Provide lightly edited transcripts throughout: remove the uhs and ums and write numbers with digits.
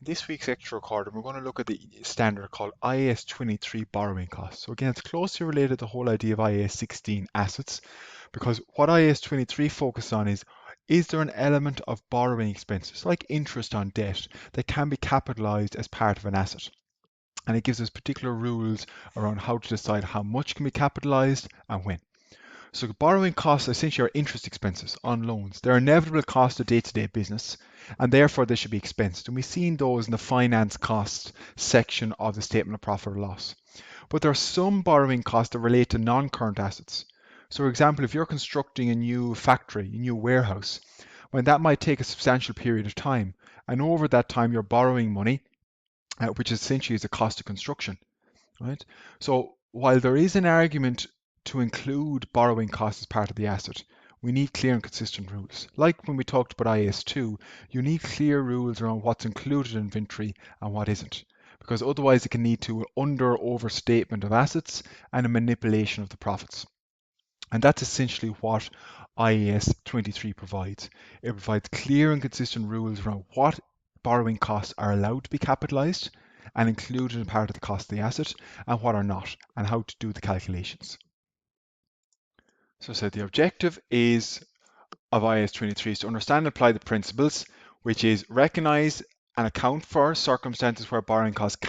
In this week's extra recording, we're going to look at the standard called IAS 23 borrowing costs. So again, it's closely related to the whole idea of IAS 16 assets, because what IAS 23 focuses on is there an element of borrowing expenses, like interest on debt, that can be capitalized as part of an asset? And it gives us particular rules around how to decide how much can be capitalized and when. So borrowing costs essentially are interest expenses on loans. They're inevitable costs of day-to-day business, and therefore they should be expensed. And we've seen those in the finance costs section of the statement of profit or loss. But there are some borrowing costs that relate to non-current assets. So for example, if you're constructing a new factory, a new warehouse, when that might take a substantial period of time, and over that time you're borrowing money, which essentially is the cost of construction, right? So while there is an argument to include borrowing costs as part of the asset, we need clear and consistent rules. Like when we talked about IAS2, you need clear rules around what's included in inventory and what isn't, because otherwise it can lead to an under or overstatement of assets and a manipulation of the profits. And that's essentially what IAS 23 provides. It provides clear and consistent rules around what borrowing costs are allowed to be capitalized and included in part of the cost of the asset and what are not, and how to do the calculations. So the objective is of IAS 23 is to understand and apply the principles, which is recognize and account for circumstances where borrowing costs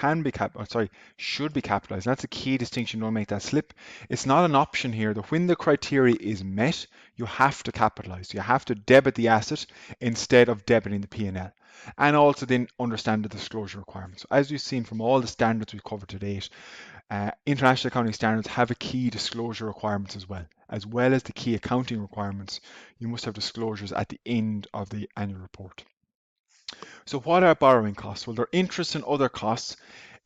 should be capitalized. And that's a key distinction. Don't make that slip. It's not an option here that when the criteria is met, you have to capitalize. You have to debit the asset instead of debiting the P&L. And also then understand the disclosure requirements. As you've seen from all the standards we've covered to date, international accounting standards have a key disclosure requirements as well as the key accounting requirements. You must have disclosures at the end of the annual report. So what are borrowing costs? Well, they're interest and other costs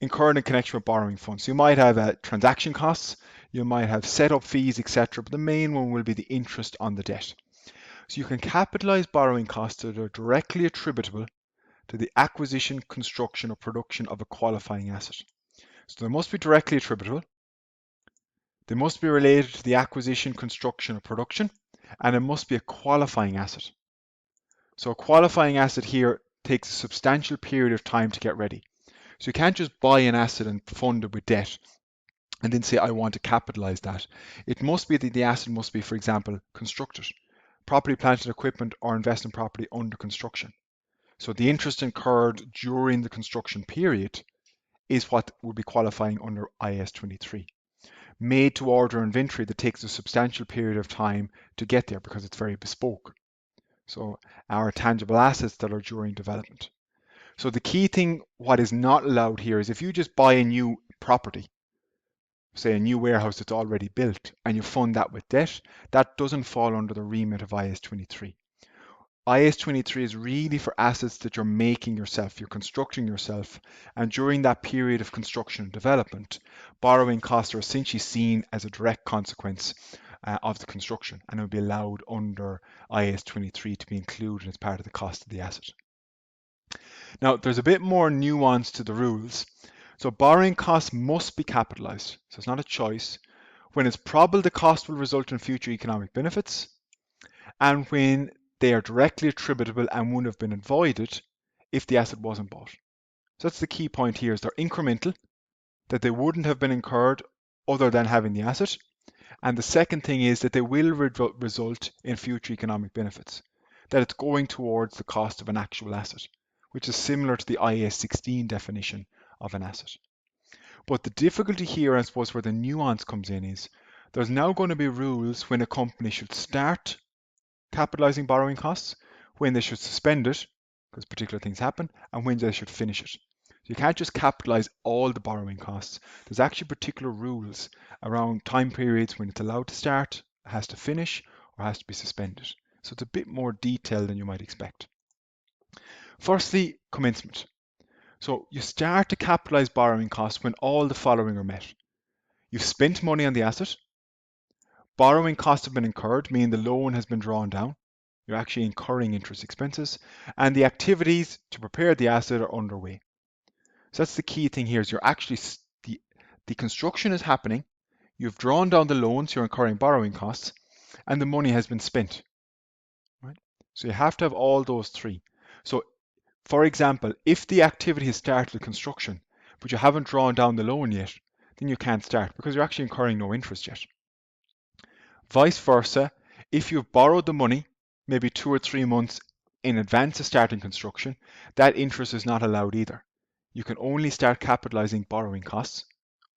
incurred in connection with borrowing funds. So you might have transaction costs, you might have setup fees, etc. But the main one will be the interest on the debt. So you can capitalize borrowing costs that are directly attributable to the acquisition, construction, or production of a qualifying asset. So they must be directly attributable. They must be related to the acquisition, construction, or production, and it must be a qualifying asset. So a qualifying asset here takes a substantial period of time to get ready. So you can't just buy an asset and fund it with debt and then say, I want to capitalize that. It must be that the asset must be, for example, constructed, property, plant, and equipment, or investment property under construction. So the interest incurred during the construction period is what would be qualifying under IAS 23. Made to order inventory that takes a substantial period of time to get there because it's very bespoke. So our tangible assets that are during development. So the key thing, what is not allowed here is if you just buy a new property, say a new warehouse that's already built, and you fund that with debt, that doesn't fall under the remit of IAS 23. IAS 23 is really for assets that you're making yourself, you're constructing yourself, and during that period of construction and development, borrowing costs are essentially seen as a direct consequence of the construction, and it will be allowed under IAS 23 to be included as part of the cost of the asset. Now, there's a bit more nuance to the rules. So borrowing costs must be capitalized, so it's not a choice, when it's probable the cost will result in future economic benefits, and when they are directly attributable and would have been avoided if the asset wasn't bought. So that's the key point here, is they're incremental, that they wouldn't have been incurred other than having the asset. And the second thing is that they will result in future economic benefits, that it's going towards the cost of an actual asset, which is similar to the IAS 16 definition of an asset. But the difficulty here, I suppose, where the nuance comes in is there's now going to be rules when a company should start capitalizing borrowing costs, when they should suspend it, because particular things happen, and when they should finish it. So you can't just capitalize all the borrowing costs. There's actually particular rules around time periods when it's allowed to start, has to finish, or has to be suspended. So it's a bit more detailed than you might expect. Firstly, commencement. So you start to capitalize borrowing costs when all the following are met. You've spent money on the asset, borrowing costs have been incurred, meaning the loan has been drawn down. You're actually incurring interest expenses, and the activities to prepare the asset are underway. So that's the key thing here, is you're actually, the construction is happening, you've drawn down the loans, you're incurring borrowing costs, and the money has been spent. Right? So you have to have all those three. So For example, if the activity has started construction, but you haven't drawn down the loan yet, then you can't start because you're actually incurring no interest yet. Vice versa, if you've borrowed the money, maybe 2 or 3 months in advance of starting construction, that interest is not allowed either. You can only start capitalizing borrowing costs,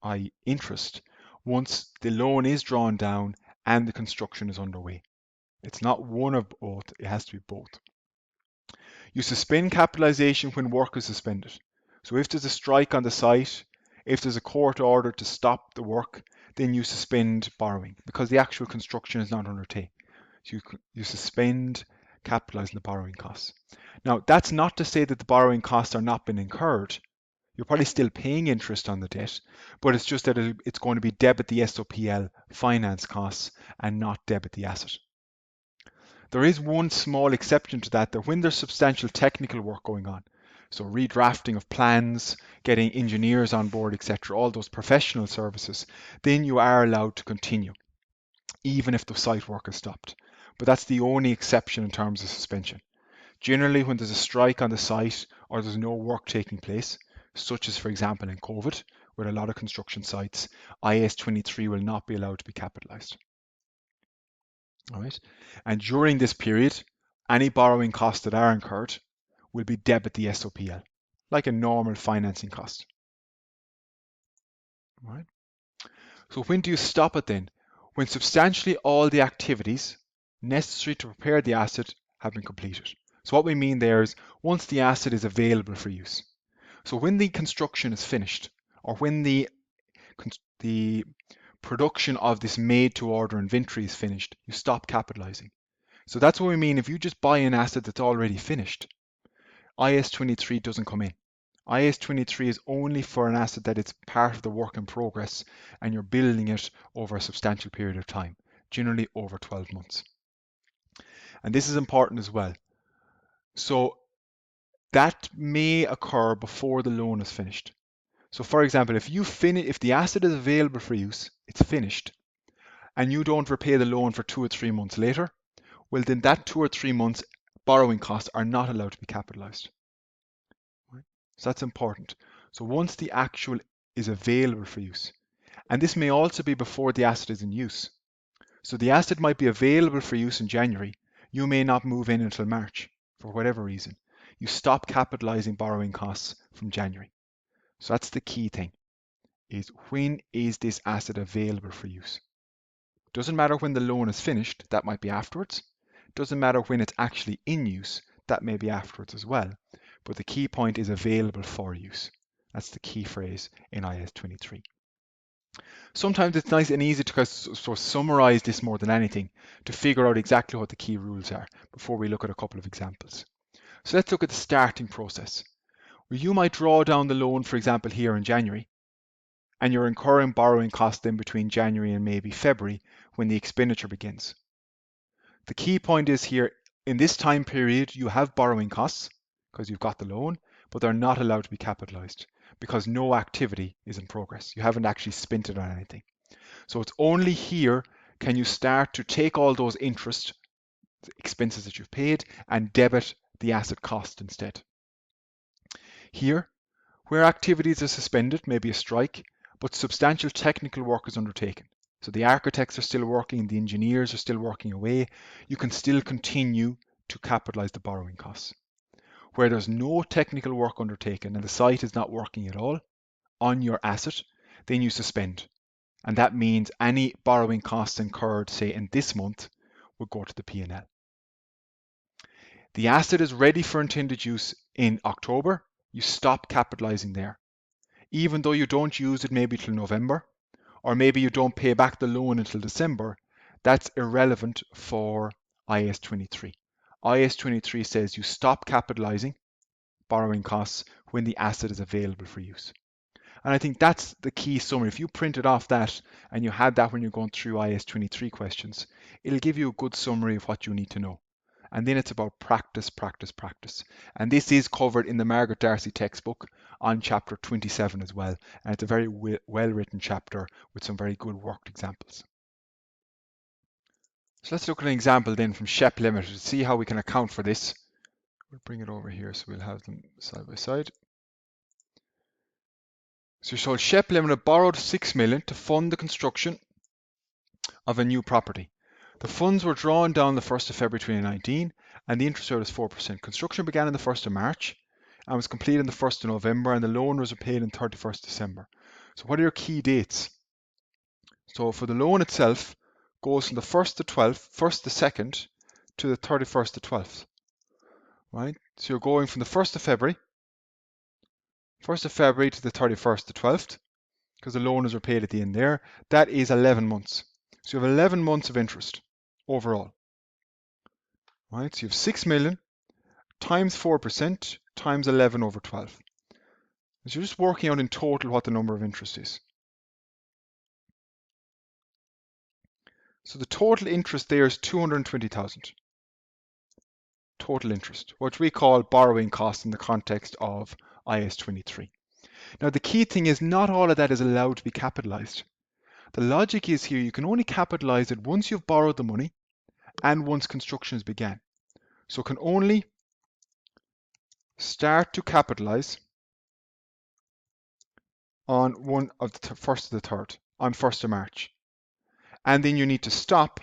i.e. interest, once the loan is drawn down and the construction is underway. It's not one of both, it has to be both. You suspend capitalization when work is suspended. So if there's a strike on the site, if there's a court order to stop the work, then you suspend borrowing because the actual construction is not undertaken. So you suspend capitalizing the borrowing costs. Now, that's not to say that the borrowing costs are not been incurred. You're probably still paying interest on the debt, but it's just that it's going to be debit the SOPL finance costs and not debit the asset. There is one small exception to that when there's substantial technical work going on. So redrafting of plans, getting engineers on board, etc., all those professional services, then you are allowed to continue, even if the site work is stopped. But that's the only exception in terms of suspension. Generally, when there's a strike on the site or there's no work taking place, such as, for example, in COVID, with a lot of construction sites, IAS 23 will not be allowed to be capitalized. All right. And during this period, any borrowing costs that are incurred will be debit the SOPL, like a normal financing cost. All right. So when do you stop it then? When substantially all the activities necessary to prepare the asset have been completed. So what we mean there is once the asset is available for use. So when the construction is finished, or when the production of this made-to-order inventory is finished, you stop capitalizing. So that's what we mean if you just buy an asset that's already finished. IAS 23 doesn't come in. IAS 23 is only for an asset that it's part of the work in progress and you're building it over a substantial period of time, generally over 12 months. And this is important as well. So that may occur before the loan is finished. So for example, if the asset is available for use, it's finished, and you don't repay the loan for 2 or 3 months later, well then that 2 or 3 months borrowing costs are not allowed to be capitalized. Right? So that's important. So once the actual is available for use, and this may also be before the asset is in use. So the asset might be available for use in January. You may not move in until March for whatever reason. You stop capitalizing borrowing costs from January. So that's the key thing, is when is this asset available for use? Doesn't matter when the loan is finished, that might be afterwards. Doesn't matter when it's actually in use, that may be afterwards as well. But the key point is available for use. That's the key phrase in IAS 23. Sometimes it's nice and easy to sort of summarize this more than anything to figure out exactly what the key rules are before we look at a couple of examples. So let's look at the starting process. Well, you might draw down the loan, for example, here in January, and you're incurring borrowing costs in between January and maybe February when the expenditure begins. The key point is here, in this time period, you have borrowing costs because you've got the loan, but they're not allowed to be capitalized because no activity is in progress. You haven't actually spent it on anything. So it's only here can you start to take all those interest expenses that you've paid and debit the asset cost instead. Here, where activities are suspended, maybe a strike, but substantial technical work is undertaken. So the architects are still working, the engineers are still working away, you can still continue to capitalize the borrowing costs. Where there's no technical work undertaken and the site is not working at all on your asset, then you suspend. And that means any borrowing costs incurred, say in this month, will go to the P&L. The asset is ready for intended use in October, you stop capitalizing there. Even though you don't use it maybe till November, or maybe you don't pay back the loan until December, that's irrelevant for IAS 23. IAS 23 says you stop capitalizing borrowing costs when the asset is available for use. And I think that's the key summary. If you printed off that and you had that when you're going through IAS 23 questions, it'll give you a good summary of what you need to know. And then it's about practice, practice, practice. And this is covered in the Margaret Darcy textbook on chapter 27 as well. And it's a very well-written chapter with some very good worked examples. So let's look at an example then from Shep Limited to see how we can account for this We'll bring it over here so we'll have them side by side. So Shep Limited borrowed 6 million to fund the construction of a new property. The funds were drawn down the 1st of February 2019 and the interest rate was 4%. Construction began on the 1st of March and was completed on the 1st of November and the loan was repaid on 31st December. So what are your key dates? So for the loan itself, goes from the 1st to 12th, 1st to 2nd to the 31st to 12th. Right? So you're going from the 1st of February to the 31st to 12th, because the loan is repaid at the end there. That is 11 months. So you have 11 months of interest overall. Right? So you have 6 million times 4% times 11 over 12. So you're just working out in total what the number of interest is. So the total interest there is 220,000. Total interest, which we call borrowing costs in the context of IAS 23. Now the key thing is not all of that is allowed to be capitalized. The logic is here you can only capitalize it once you've borrowed the money and once construction has began. So it can only start to capitalize on one of the first of the third, on 1st of March. And then you need to stop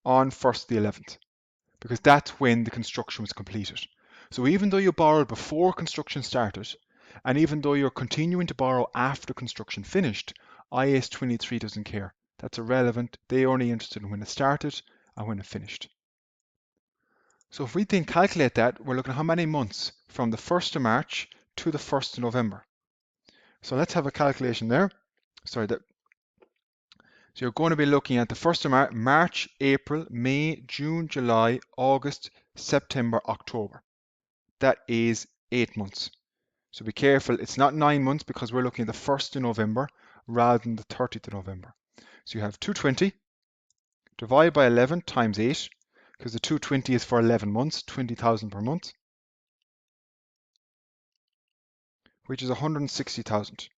on 1st of the 11th, because that's when the construction was completed. So even though you borrowed before construction started, and even though you're continuing to borrow after construction finished, IAS 23 doesn't care. That's irrelevant. They're only interested in when it started and when it finished. So if we then calculate that, we're looking at how many months from the 1st of March to the 1st of November. So let's have a calculation there. So you're going to be looking at the 1st of March, April, May, June, July, August, September, October. That is 8 months. So be careful, it's not 9 months because we're looking at the 1st of November rather than the 30th of November. So you have 220 divided by 11 times 8, because the 220 is for 11 months, 20,000 per month, which is 160,000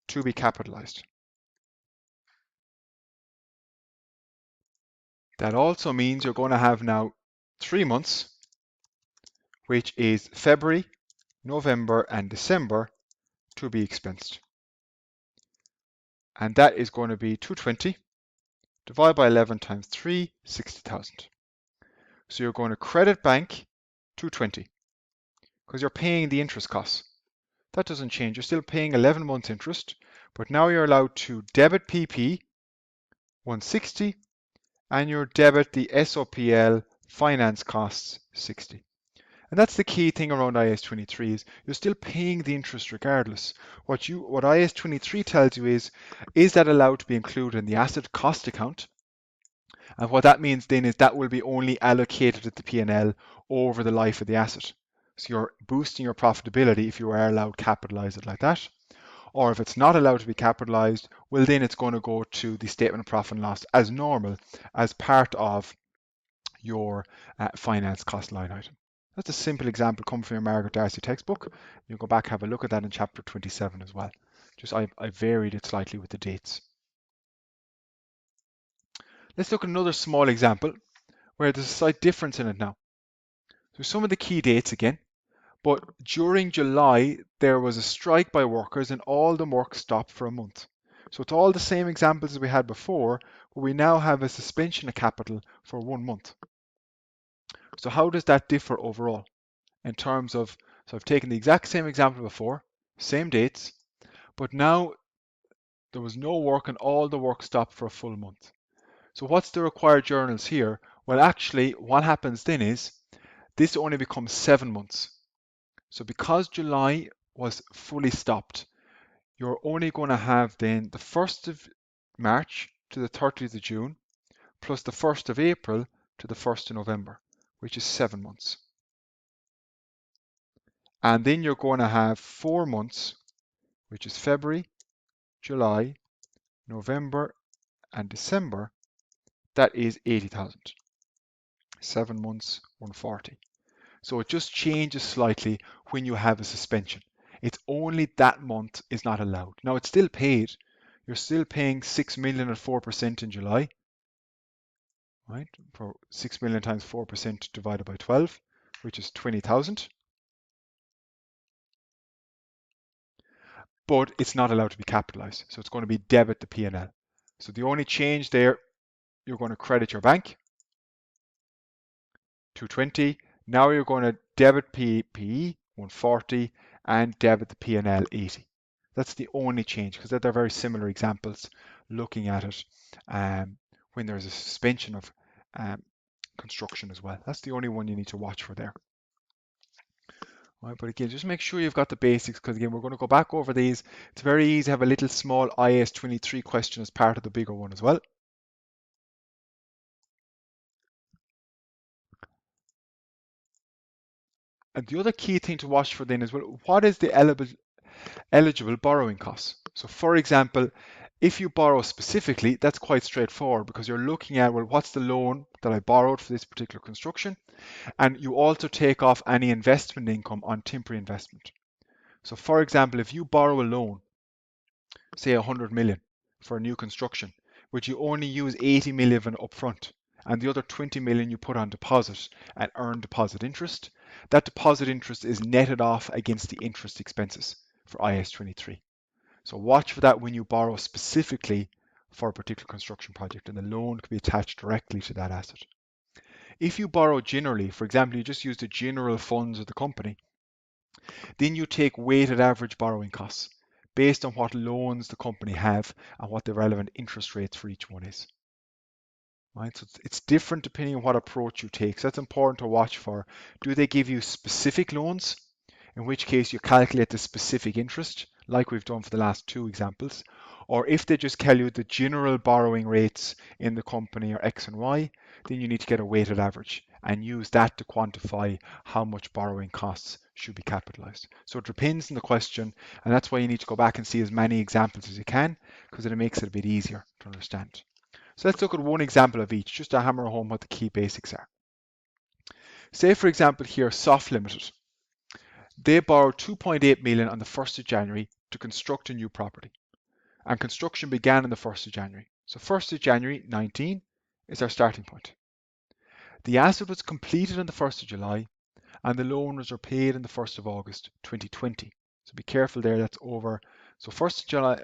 to be capitalized. That also means you're going to have now 3 months, which is February, November, and December to be expensed. And that is going to be 220 divided by 11 times 3, 60,000. So you're going to credit bank 220 because you're paying the interest costs. That doesn't change. You're still paying 11 months interest, but now you're allowed to debit PP 160 and you debit the SOPL finance costs 60. And that's the key thing around IAS 23 is you're still paying the interest regardless. What IAS 23 tells you is that allowed to be included in the asset cost account? And what that means then is that will be only allocated at the P&L over the life of the asset. So you're boosting your profitability if you are allowed to capitalize it like that. Or if it's not allowed to be capitalized, well then it's going to go to the statement of profit and loss as normal as part of your finance cost line item. That's a simple example coming from your Margaret Darcy textbook. You go back, have a look at that in chapter 27 as well. Just I varied it slightly with the dates. Let's look at another small example where there's a slight difference in it now. So some of the key dates again, but during July there was a strike by workers and all the work stopped for a month. So it's all the same examples as we had before, but we now have a suspension of capital for 1 month. So how does that differ overall? In terms of, so I've taken the exact same example before, same dates, but now there was no work and all the work stopped for a full month. So what's the required journals here? Well, actually, what happens then is this only becomes 7 months. So because July was fully stopped, you're only going to have then the 1st of March to the 30th of June, plus the 1st of April to the 1st of November, which is 7 months. And then you're going to have 4 months, which is February, July, November, and December. That is 80,000. 7 months, 140. So it just changes slightly when you have a suspension. It's only that month is not allowed. Now it's still paid. You're still paying 6 million at 4% in July, right? For 6 million times 4% divided by 12, which is 20,000, but it's not allowed to be capitalized. So it's going to be debit the P&L. So the only change there, you're going to credit your bank, 220. Now you're going to debit PE, 140, and debit the P&L, 80. That's the only change, because they're very similar examples looking at it when there's a suspension of construction as well. That's the only one you need to watch for there. All right, but again, just make sure you've got the basics, because again, we're going to go back over these. It's very easy to have a little small IAS 23 question as part of the bigger one as well. And the other key thing to watch for then is, well, what is the eligible borrowing costs? So for example, if you borrow specifically, that's quite straightforward, because you're looking at, well, what's the loan that I borrowed for this particular construction? And you also take off any investment income on temporary investment. So for example, if you borrow a loan, say 100 million for a new construction, but you only use 80 million of it upfront, and the other 20 million you put on deposit and earn deposit interest, that deposit interest is netted off against the interest expenses for IAS 23. So watch for that when you borrow specifically for a particular construction project, and the loan can be attached directly to that asset. If you borrow generally, for example, you just use the general funds of the company, then you take weighted average borrowing costs based on what loans the company have and what the relevant interest rates for each one is. Right? So it's different depending on what approach you take. So that's important to watch for. Do they give you specific loans? In which case you calculate the specific interest, like we've done for the last two examples. Or if they just tell you the general borrowing rates in the company are X and Y, then you need to get a weighted average and use that to quantify how much borrowing costs should be capitalized. So it depends on the question, and that's why you need to go back and see as many examples as you can, because it makes it a bit easier to understand. So let's look at one example of each, just to hammer home what the key basics are. Say, for example, here, Soft Limited. They borrowed 2.8 million on the 1st of January to construct a new property. And construction began on the 1st of January. So 1st of January 19 is our starting point. The asset was completed on the 1st of July, and the loan was repaid on the 1st of August 2020. So be careful there, that's over. So 1st of July,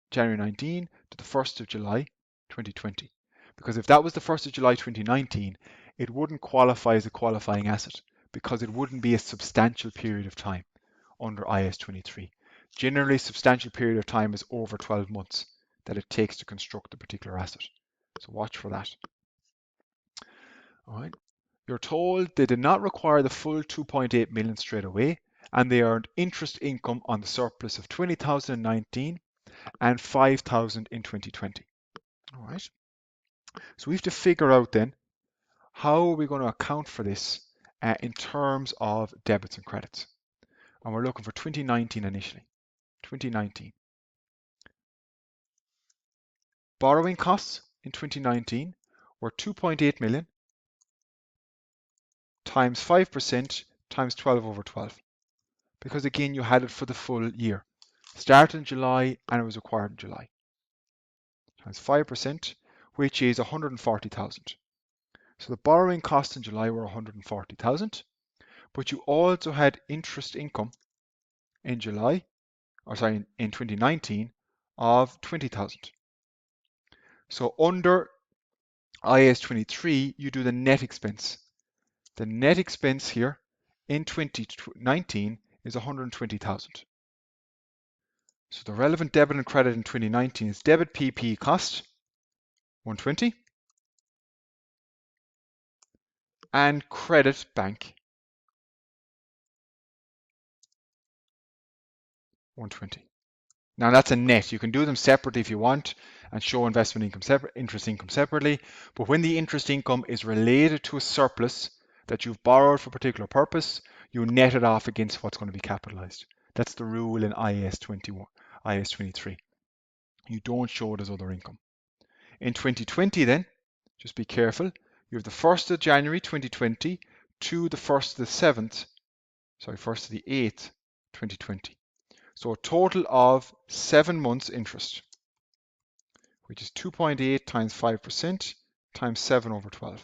January 19 to the 1st of July 2020. Because if that was the 1st of July 2019, it wouldn't qualify as a qualifying asset, because it wouldn't be a substantial period of time under IAS 23. Generally, substantial period of time is over 12 months that it takes to construct a particular asset. So watch for that. All right. You're told they did not require the full 2.8 million straight away, and they earned interest income on the surplus of 20,019 and 5,000 in 2020. All right. So we have to figure out then, how are we going to account for this in terms of debits and credits? And we're looking for 2019 initially. 2019. Borrowing costs in 2019 were 2.8 million times 5% times 12 over 12. Because again, you had it for the full year. Started in July and it was acquired in July. Times 5%, which is 140,000. So the borrowing costs in July were 140,000, but you also had interest income in July, or sorry, in 2019 of 20,000. So under IAS 23, you do the net expense. The net expense here in 2019 is 120,000. So the relevant debit and credit in 2019 is debit PP cost, 120, and credit bank, 120. Now that's a net. You can do them separately if you want and show investment income separate, interest income separately. But when the interest income is related to a surplus that you've borrowed for a particular purpose, you net it off against what's going to be capitalized. That's the rule in IAS 21, IAS 23. You don't show it as other income. In 2020 then, just be careful. You have the 1st of January 2020 to the 1st of the 7th, sorry, 1st of the 8th, 2020. So a total of 7 months interest, which is 2.8 times 5% times 7 over 12.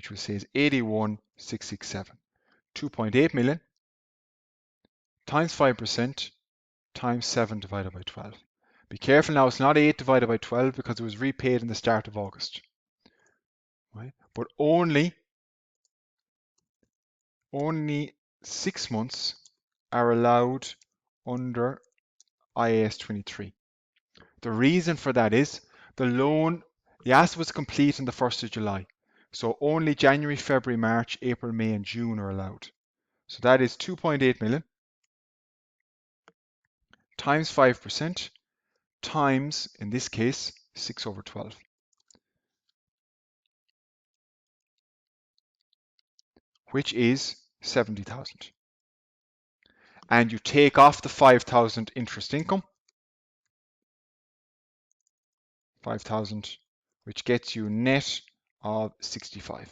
which we'll say is 81,667. 2.8 million times 5% times 7 divided by 12. Be careful now, it's not 8 divided by 12 because it was repaid in the start of August. Right? But only 6 months are allowed under IAS 23. The reason for that is the asset was complete on the 1st of July. So only January, February, March, April, May and June are allowed. So that is 2.8 million times 5% times, in this case, 6 over 12. Which is 70,000. And you take off the 5,000 interest income, 5,000, which gets you net of 65.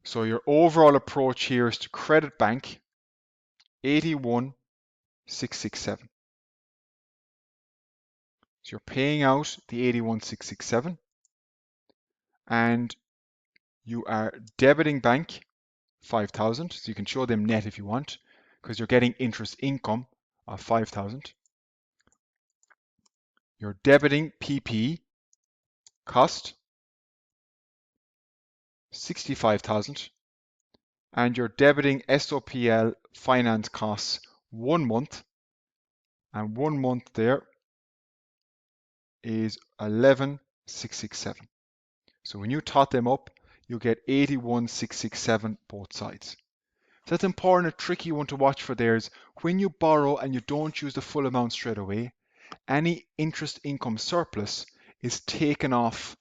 So your overall approach here is to credit bank 81,667. So you're paying out the 81,667 and you are debiting bank 5,000. So you can show them net if you want because you're getting interest income of 5,000. You're debiting PP cost 65,000 and you're debiting SOPL finance costs 1 month, and 1 month there is 11,667. So when you tot them up, you get 81,667 both sides. So that's important. A tricky one to watch for there is when you borrow and you don't use the full amount straight away, any interest income surplus is taken off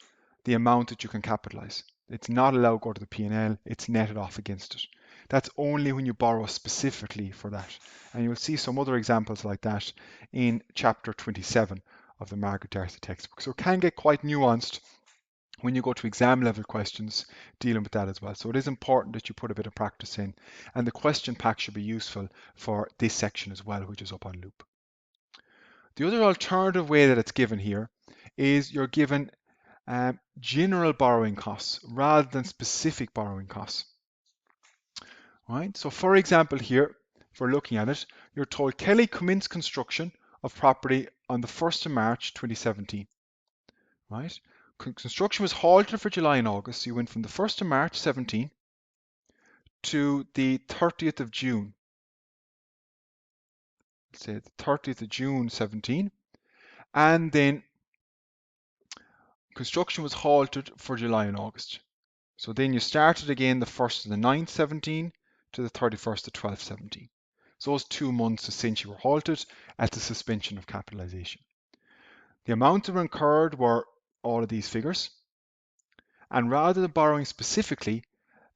the amount that you can capitalize. It's not allowed to go to the P&L, it's netted off against it. That's only when you borrow specifically for that. And you'll see some other examples like that in chapter 27 of the Margaret Darcy textbook. So it can get quite nuanced when you go to exam level questions dealing with that as well. So it is important that you put a bit of practice in, and the question pack should be useful for this section as well, which is up on Loop. The other alternative way that it's given here is you're given general borrowing costs rather than specific borrowing costs. Right? So for example here, if we're looking at it, you're told Kelly commenced construction of property on the 1st of March 2017. Right? Construction was halted for July and August. So you went from the 1st of March 17 to the 30th of June. Let's say the 30th of June 17. And then construction was halted for July and August. So then you started again the 1st of the 9th 17 to the 31st of 12th 17. So those 2 months essentially were halted at the suspension of capitalization. The amounts that were incurred were all of these figures. And rather than borrowing specifically,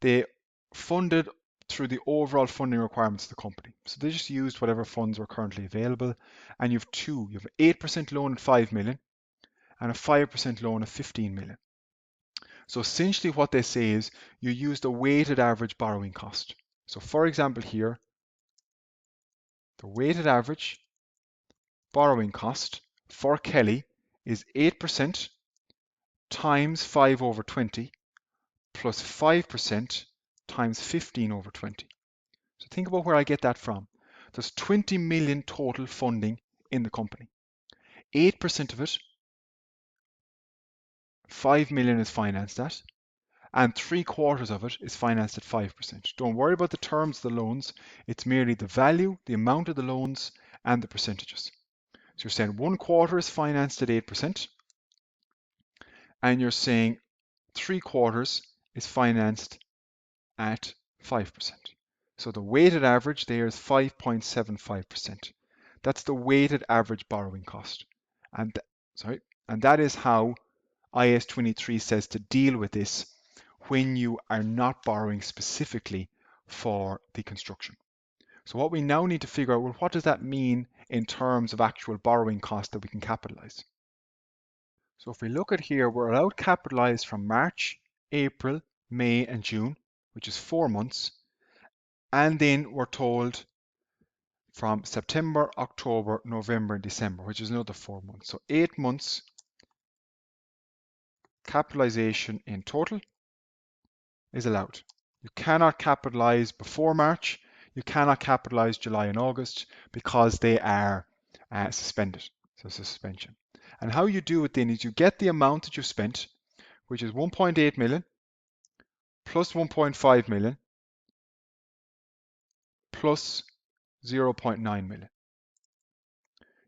they funded through the overall funding requirements of the company. So they just used whatever funds were currently available. And you have two. You have an 8% loan at 5 million and a 5% loan of 15 million. So essentially what they say is you use the weighted average borrowing cost. So for example here, the weighted average borrowing cost for Kelly is 8% times 5 over 20 plus 5% times 15 over 20. So think about where I get that from. There's 20 million total funding in the company. 8% of it, 5 million is financed at, and 3/4 of it is financed at 5%. Don't worry about the terms of the loans. It's merely the value, the amount of the loans, and the percentages. So you're saying 1/4 is financed at 8%, and you're saying 3/4 is financed at 5%. So the weighted average there is 5.75%. That's the weighted average borrowing cost. And that is how IAS 23 says to deal with this when you are not borrowing specifically for the construction. So what we now need to figure out, well, what does that mean in terms of actual borrowing cost that we can capitalize? So if we look at here, we're allowed capitalize from March, April, May, and June, which is 4 months. And then we're told from September, October, November, and December, which is another 4 months. So 8 months capitalization in total is allowed. You cannot capitalize before March. You cannot capitalize July and August because they are suspended. So suspension. And how you do it then is you get the amount that you've spent, which is 1.8 million plus 1.5 million plus 0.9 million.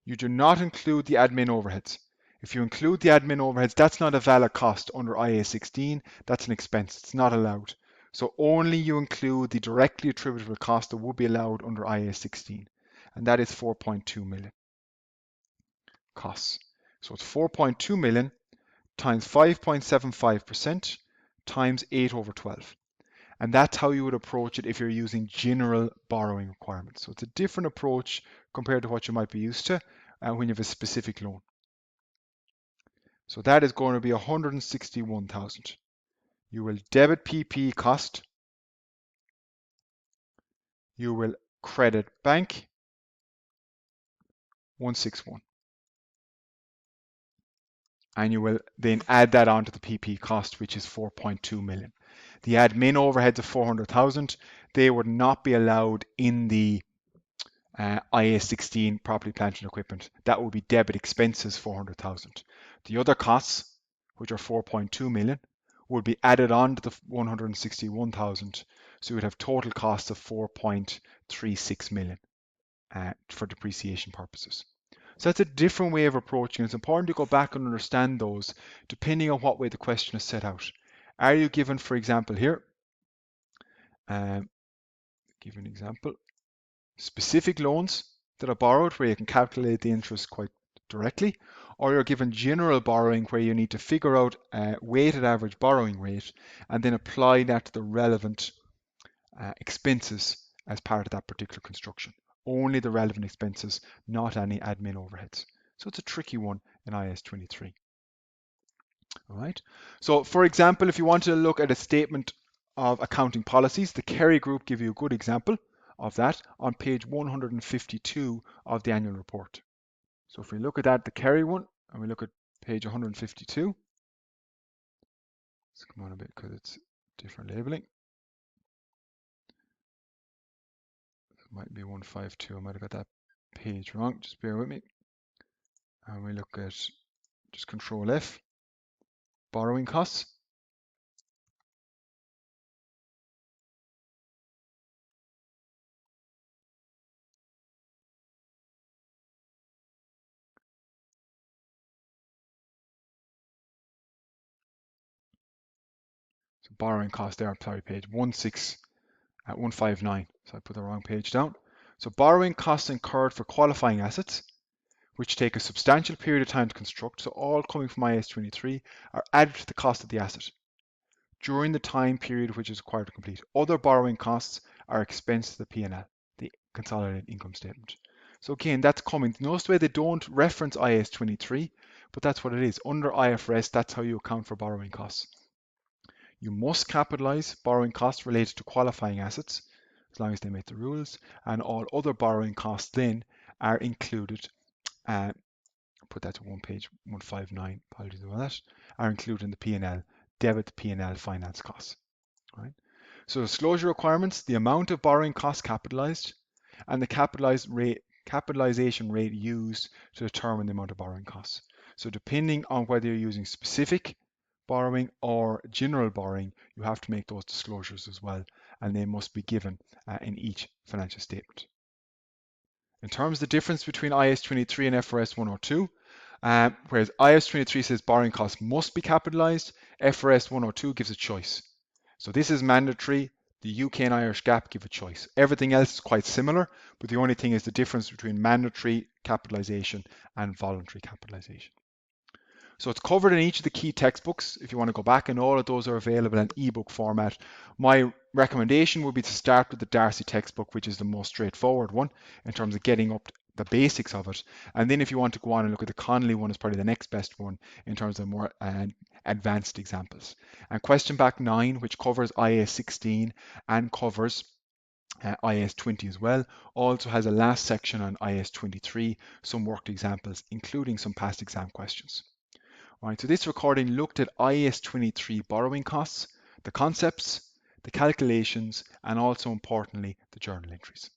You do not include the admin overheads. If you include the admin overheads, that's not a valid cost under IAS 16. That's an expense. It's not allowed. So only you include the directly attributable cost that would be allowed under IAS 16. And that is 4.2 million costs. So it's 4.2 million times 5.75% times 8 over 12. And that's how you would approach it if you're using general borrowing requirements. So it's a different approach compared to what you might be used to when you have a specific loan. So that is going to be 161,000. You will debit PP cost. You will credit bank 161. And you will then add that onto the PP cost, which is 4.2 million. The admin overheads of 400,000, they would not be allowed in the IAS 16 property, plant and equipment. That would be debit expenses 400,000. The other costs, which are 4.2 million, would be added on to the 161,000. So you would have total costs of 4.36 million for depreciation purposes. So that's a different way of approaching it. It's important to go back and understand those depending on what way the question is set out. Are you given, for example, here, give an example, specific loans that are borrowed where you can calculate the interest quite directly, or you're given general borrowing where you need to figure out a weighted average borrowing rate and then apply that to the relevant expenses as part of that particular construction. Only the relevant expenses, not any admin overheads. So it's a tricky one in IAS 23. All right. So for example, if you want to look at a statement of accounting policies, the Kerry Group give you a good example of that on page 152 of the annual report. So if we look at that, the Kerry one, and we look at page 152, let's come on a bit because it's different labeling. It might be 152, I might have got that page wrong, just bear with me. And we look at just Control F, borrowing costs. So borrowing cost there, sorry, page 159. So I put the wrong page down. So borrowing costs incurred for qualifying assets, which take a substantial period of time to construct, so all coming from IAS 23, are added to the cost of the asset during the time period which is required to complete. Other borrowing costs are expensed to the P&L, the consolidated income statement. So again, that's coming. Notice the way they don't reference IAS 23, but that's what it is. Under IFRS, that's how you account for borrowing costs. You must capitalize borrowing costs related to qualifying assets, as long as they meet the rules, and all other borrowing costs then are included. Put that to one page 159, apologies about that, are included in the P&L, debit P&L finance costs. Right? So disclosure requirements, the amount of borrowing costs capitalized, and the capitalization rate used to determine the amount of borrowing costs. So depending on whether you're using specific borrowing or general borrowing, you have to make those disclosures as well, and they must be given in each financial statement. In terms of the difference between IAS 23 and FRS 102, whereas IAS 23 says borrowing costs must be capitalized, FRS 102 gives a choice. So this is mandatory. The UK and Irish GAAP give a choice. Everything else is quite similar, but the only thing is the difference between mandatory capitalization and voluntary capitalization. So it's covered in each of the key textbooks if you want to go back, and all of those are available in ebook format. My recommendation would be to start with the Darcy textbook, which is the most straightforward one in terms of getting up the basics of it. And then if you want to go on and look at the Connolly one, is probably the next best one in terms of more advanced examples. And question back 9, which covers IAS 16 and covers IAS 20 as well, also has a last section on IAS 23, some worked examples, including some past exam questions. Right, so this recording looked at IAS 23 borrowing costs, the concepts, the calculations, and also importantly, the journal entries.